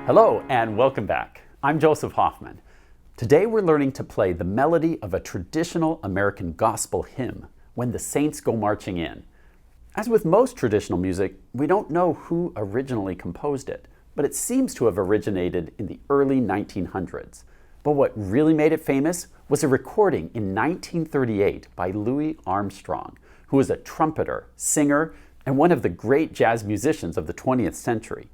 Hello and welcome back. I'm Joseph Hoffman. Today we're learning to play the melody of a traditional American gospel hymn, When the Saints Go Marching In. As with most traditional music, we don't know who originally composed it, but it seems to have originated in the early 1900s. But what really made it famous was a recording in 1938 by Louis Armstrong, who was a trumpeter, singer, and one of the great jazz musicians of the 20th century.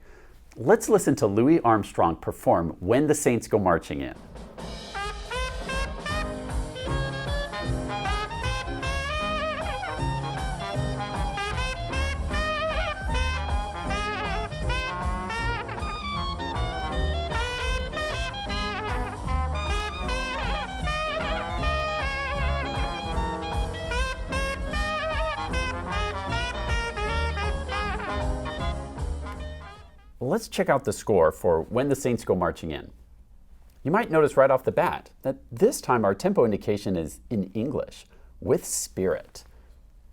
Let's listen to Louis Armstrong perform When the Saints Go Marching In. Let's check out the score for When the Saints Go Marching In. You might notice right off the bat that this time our tempo indication is in English, with spirit.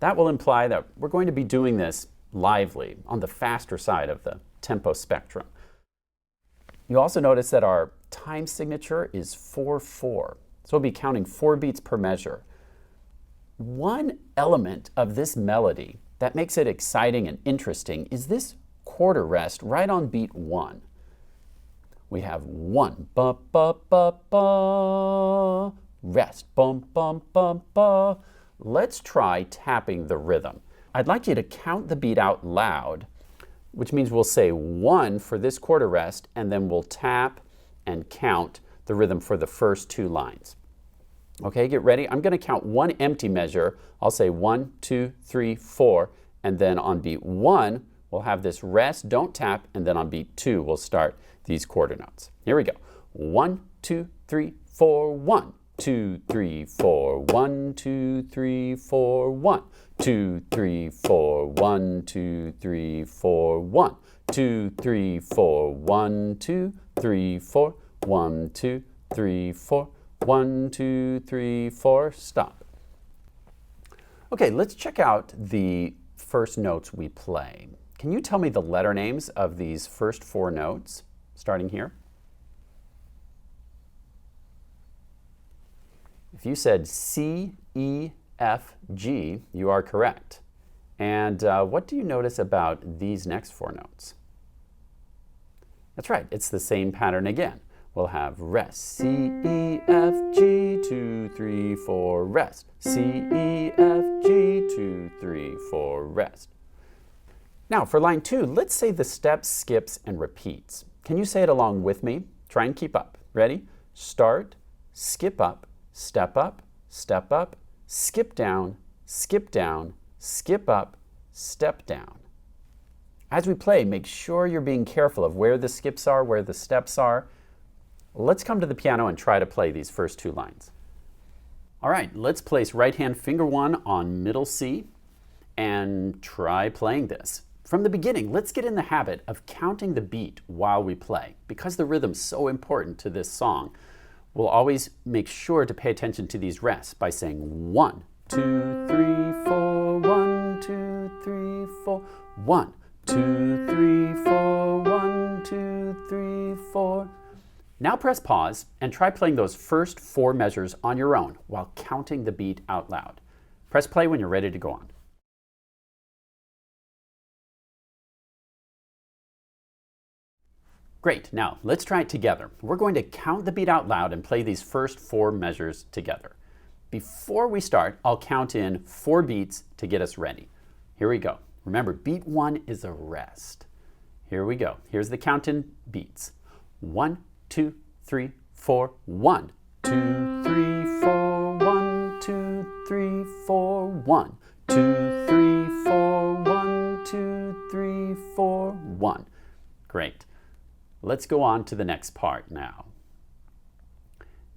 That will imply that we're going to be doing this lively, on the faster side of the tempo spectrum. You also notice that our time signature is 4/4, so we'll be counting 4 beats per measure. One element of this melody that makes it exciting and interesting is this quarter rest right on beat 1. We have 1, ba ba ba ba, rest, bum bum bum ba. Let's try tapping the rhythm. I'd like you to count the beat out loud, which means we'll say 1 for this quarter rest, and then we'll tap and count the rhythm for the first 2 lines. Okay, get ready. I'm going to count 1 empty measure. I'll say 1, 2, 3, 4, and then on beat 1, we'll have this rest, don't tap, and then on beat 2, we'll start these quarter notes. Here we go. 1, 2, 3, 4, 1, 2, 3, 4, 1, 2, 3, 4, 1, 2, 3, 4, 1, 2, 3, 4, 1, 2, 3, 4, 1, 2, 3, 4, 1, 2, 3, 4, 1, 2, 3, 4, stop. Okay, let's check out the first notes we play. Can you tell me the letter names of these first 4 notes, starting here? If you said C, E, F, G, you are correct. And what do you notice about these next 4 notes? That's right, it's the same pattern again. We'll have rest, C, E, F, G, 2, 3, 4, rest. C, E, F, G, 2, 3, 4, rest. Now for line 2, let's say the steps, skips, and repeats. Can you say it along with me? Try and keep up. Ready? Start, skip up, step up, step up, skip down, skip down, skip up, step down. As we play, make sure you're being careful of where the skips are, where the steps are. Let's come to the piano and try to play these first 2 lines. All right, let's place right hand finger 1 on middle C and try playing this. From the beginning, let's get in the habit of counting the beat while we play. Because the rhythm's so important to this song, we'll always make sure to pay attention to these rests by saying 1, 2, 3, 4, 1, 2, 3, 4, 1, 2, 3, 4, 1, 2, 3, 4. Now press pause and try playing those first 4 measures on your own while counting the beat out loud. Press play when you're ready to go on. Great, now let's try it together. We're going to count the beat out loud and play these first 4 measures together. Before we start, I'll count in 4 beats to get us ready. Here we go. Remember, beat 1 is a rest. Here we go. Here's the count in beats. 1, 2, 3, 4, 1, 2, 3, 4, 1, 2, 3, 4, 1, 2, 3, 4, 1, 2, 3, 4, 1. Great. Let's go on to the next part now.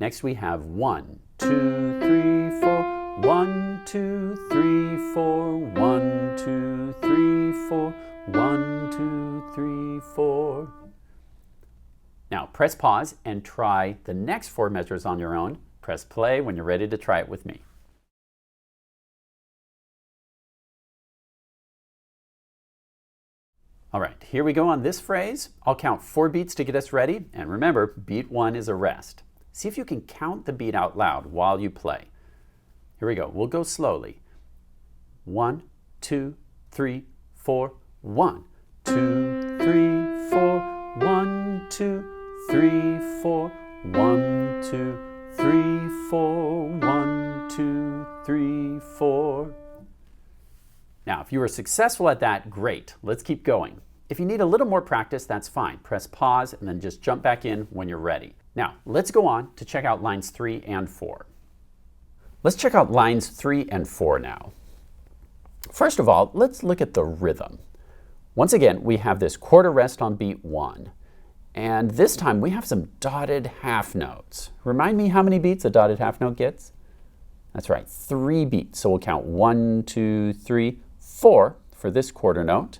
Next we have 1, 2, 3, 4, 1, 2, 3, 4, 1, 2, 3, 4, 1, 2, 3, 4. Now press pause and try the next 4 measures on your own. Press play when you're ready to try it with me. All right, here we go on this phrase. I'll count 4 beats to get us ready. And remember, beat 1 is a rest. See if you can count the beat out loud while you play. Here we go. We'll go slowly. 1, 2, 3, 4, 1, 2, 3, 4, 1, 2, 3, 4, 1, 2, 3, 4, 1, 2, 3, 4. Now, if you were successful at that, great. Let's keep going. If you need a little more practice, that's fine. Press pause and then just jump back in when you're ready. Now, let's go on to check out lines 3 and 4. Let's check out lines 3 and 4 now. First of all, let's look at the rhythm. Once again, we have this quarter rest on beat 1. And this time we have some dotted half notes. Remind me how many beats a dotted half note gets? That's right, 3 beats. So we'll count 1, 2, 3, 4 for this quarter note.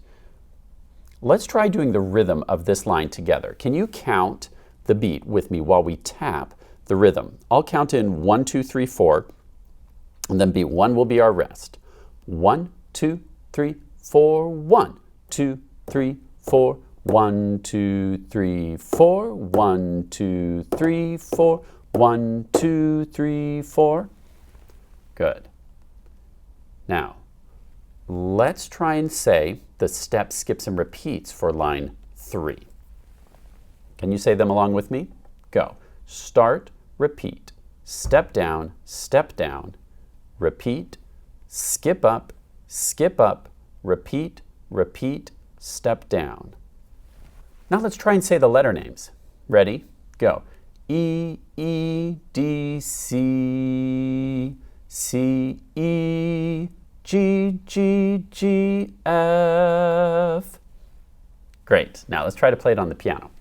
Let's try doing the rhythm of this line together. Can you count the beat with me while we tap the rhythm? I'll count in 1, 2, 3, 4, and then beat 1 will be our rest. 1, 2, 3, 4, 1, 2, 3, 4, 1, 2, 3, 4, 1, 2, 3, 4, 1, 2, 3, 4. Good. Now, let's try and say the steps, skips, and repeats for line 3. Can you say them along with me? Go. Start, repeat, step down, repeat, skip up, repeat, repeat, step down. Now let's try and say the letter names. Ready? Go. E, E, D, C, C, E, G, G, G, F. Great. Now let's try to play it on the piano.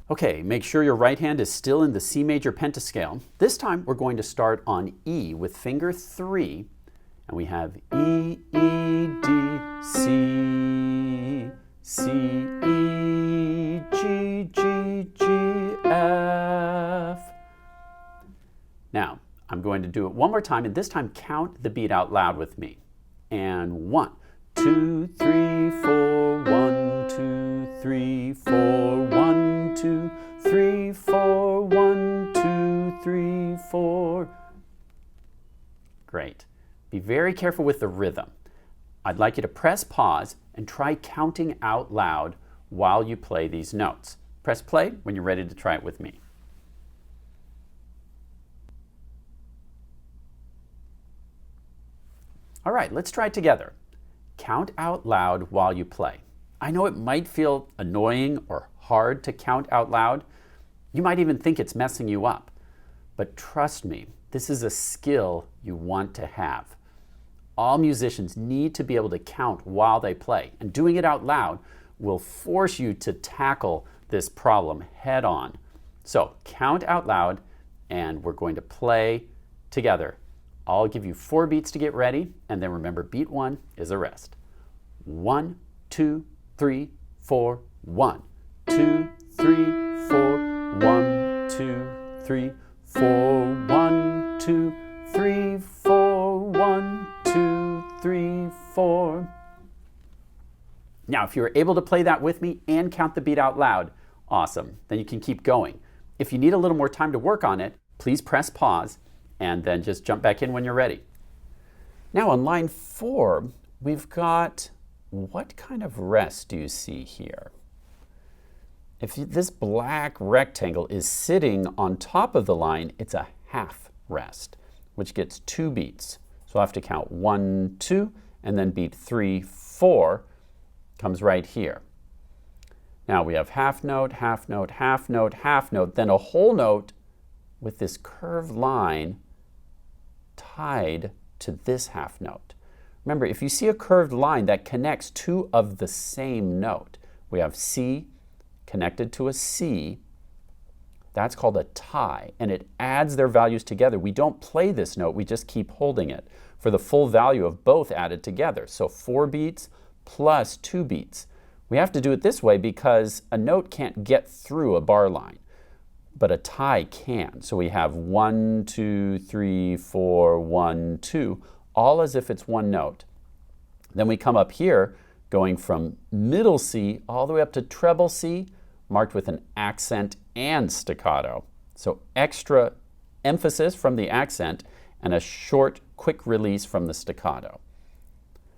Okay, make sure your right hand is still in the C major pentascale. This time we're going to start on E with finger 3, and we have E, E, D, C, C, E, G, G, G, F. Now, I'm going to do it one more time, and this time count the beat out loud with me. And 1, 2, 3, 4, 1, 2, 3, 4, 1, 2, 3, 4, 1, 2, 3, 4. Great. Be very careful with the rhythm. I'd like you to press pause and try counting out loud while you play these notes. Press play when you're ready to try it with me. All right, let's try it together. Count out loud while you play. I know it might feel annoying or hard to count out loud. You might even think it's messing you up. But trust me, this is a skill you want to have. All musicians need to be able to count while they play, and doing it out loud will force you to tackle this problem head on. So count out loud, and we're going to play together. I'll give you 4 beats to get ready, and then remember, beat 1 is a rest. 1, 2, 3, 4, 1, 2, 3, 4, 1, 2, 3, 4, 1, 2, 3, 4, 1, 2, 3, 4. Now, if you were able to play that with me and count the beat out loud, awesome. Then you can keep going. If you need a little more time to work on it, please press pause and then just jump back in when you're ready. Now on line 4, we've got, what kind of rest do you see here? If this black rectangle is sitting on top of the line, it's a half rest, which gets 2 beats. So I'll have to count 1, 2, and then beat 3, 4 comes right here. Now we have half note, half note, half note, half note, then a whole note with this curved line tied to this half note. Remember, if you see a curved line that connects 2 of the same note, we have C connected to a C, that's called a tie, and it adds their values together. We don't play this note, we just keep holding it for the full value of both added together. So 4 beats plus 2 beats. We have to do it this way because a note can't get through a bar line, but a tie can. So we have 1, 2, 3, 4, 1, 2, all as if it's one note. Then we come up here going from middle C all the way up to treble C, marked with an accent and staccato. So extra emphasis from the accent and a short, quick release from the staccato.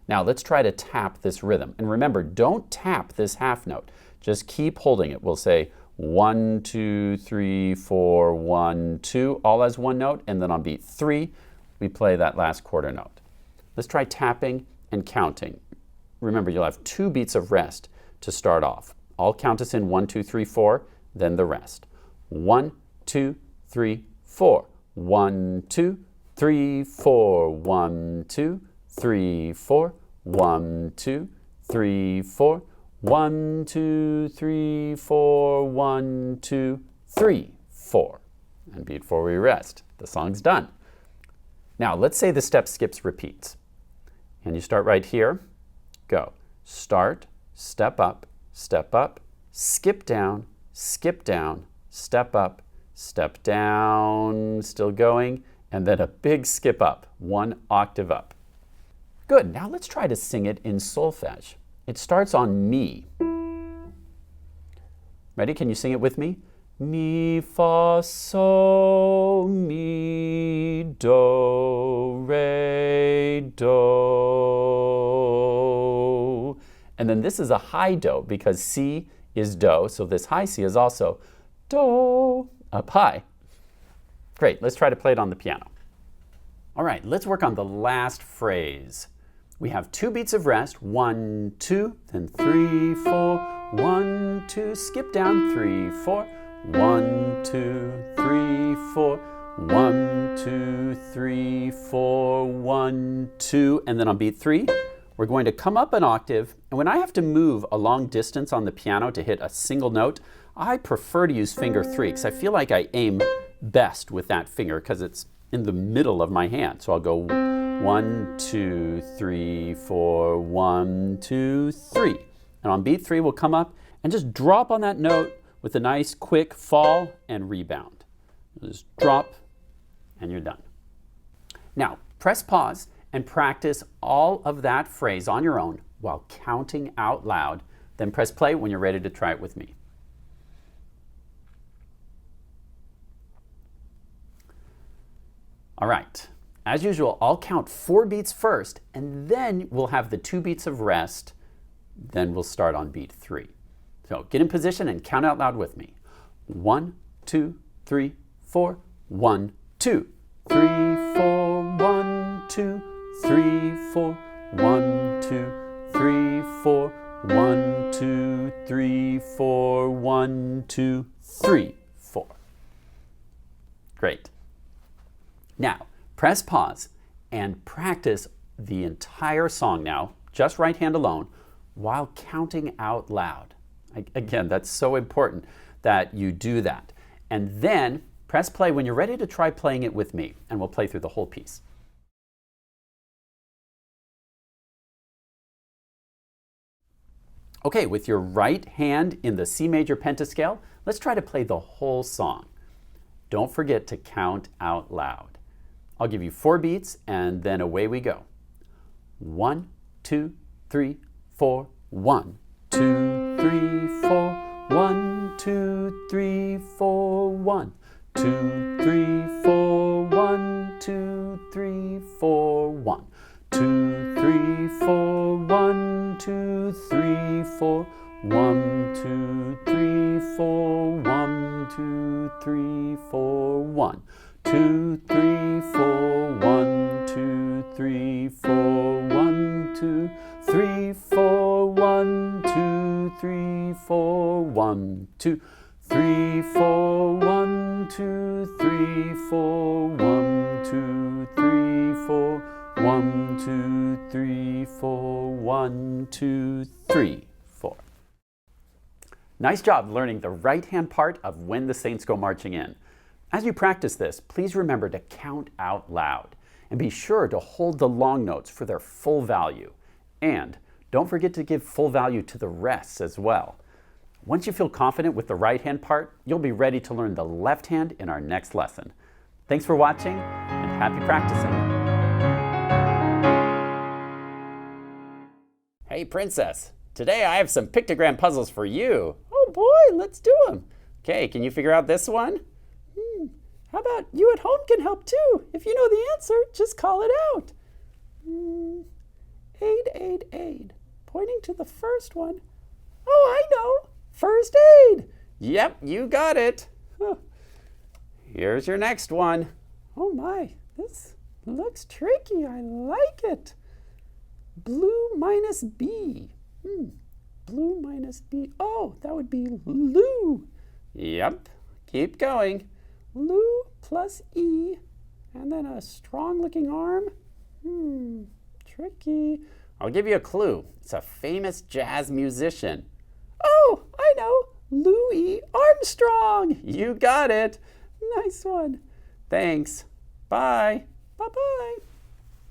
Now let's try to tap this rhythm. And remember, don't tap this half note. Just keep holding it. We'll say 1, 2, 3, 4, 1, 2, all as one note, and then on beat 3, we play that last quarter note. Let's try tapping and counting. Remember, you'll have 2 beats of rest to start off. I'll count us in 1, 2, 3, 4, then the rest. 1, 2, 3, 4. 1, 2, 3, 4. 1, 2, 3, 4. 1, 2, 3, 4. 1, 2, 3, 4. 1, 2, 3, 4. And beat 4 we rest. The song's done. Now let's say the step skips repeats. And you start right here. Go. Start, step up, skip down, step down, still going, and then a big skip up, 1 octave up. Good, now let's try to sing it in solfege. It starts on mi. Ready? Can you sing it with me? Mi, fa, sol, mi, do, re, do. And then this is a high do because C is do, so this high C is also do, up high. Great, let's try to play it on the piano. All right, let's work on the last phrase. We have 2 beats of rest, 1, 2, then 3, 4, 1, 2, skip down, 3, 4, 1, 2, 3, 4, 1, 2, 3, 4, 1, 2, and then on beat 3, we're going to come up an octave, and when I have to move a long distance on the piano to hit a single note, I prefer to use finger 3 because I feel like I aim best with that finger because it's in the middle of my hand. So I'll go 1, 2, 3, 4, 1, 2, 3. And on beat 3, we'll come up and just drop on that note with a nice quick fall and rebound. Just drop and you're done. Now, press pause and practice all of that phrase on your own while counting out loud. Then press play when you're ready to try it with me. All right, as usual, I'll count 4 beats first, and then we'll have the 2 beats of rest. Then we'll start on beat 3. So get in position and count out loud with me. 1, 2, 3, 4. 1, 2, 3, 4. 1, 2, 3, 4. 1, 2, 3, 4. 1, 2, 3, 4. 1, 2, 3, 4. Great. Now, press pause and practice the entire song now, just right hand alone, while counting out loud. Again, that's so important that you do that. And then press play when you're ready to try playing it with me, and we'll play through the whole piece. Okay, with your right hand in the C major pentascale, let's try to play the whole song. Don't forget to count out loud. I'll give you 4 beats and then away we go. 1, 2, 3, 4. 1, 2, 3, 4. 1, 2, 3, 4. 1, 2, 3, 4. 1, 2, 3, 4. 1, 2, 3, 4. 1, 2, 3, 4. 1, 2, 3, 4. 1, 2, 3, 4. 1, 2, 3, 4. 1, 2, 3, 4. 1, 2, 3, 4. 1, 2, 3, 4. 1, 2, 3, 4. 1, 2, 3, 4. 1, 2, 3, 4. 1, 2, 3, 4. 1, 2, 3, 4. Nice job learning the right-hand part of When the Saints Go Marching In. As you practice this, please remember to count out loud and be sure to hold the long notes for their full value. And don't forget to give full value to the rests as well. Once you feel confident with the right-hand part, you'll be ready to learn the left hand in our next lesson. Thanks for watching and happy practicing. Hey, Hey, Princess, today I have some pictogram puzzles for you. Oh boy, let's do them. Okay, can you figure out this one? How about you at home can help too? If you know the answer, just call it out. Aid, aid, aid. Pointing to the first one. Oh, I know. First aid. Yep, you got it. Huh. Here's your next one. Oh my, this looks tricky. I like it. Blue minus B. Blue minus B. Oh, that would be Lou. Yep, keep going. Lou plus E, and then a strong-looking arm. Tricky. I'll give you a clue. It's a famous jazz musician. Oh, I know. Louis Armstrong. You got it. Nice one. Thanks. Bye. Bye-bye.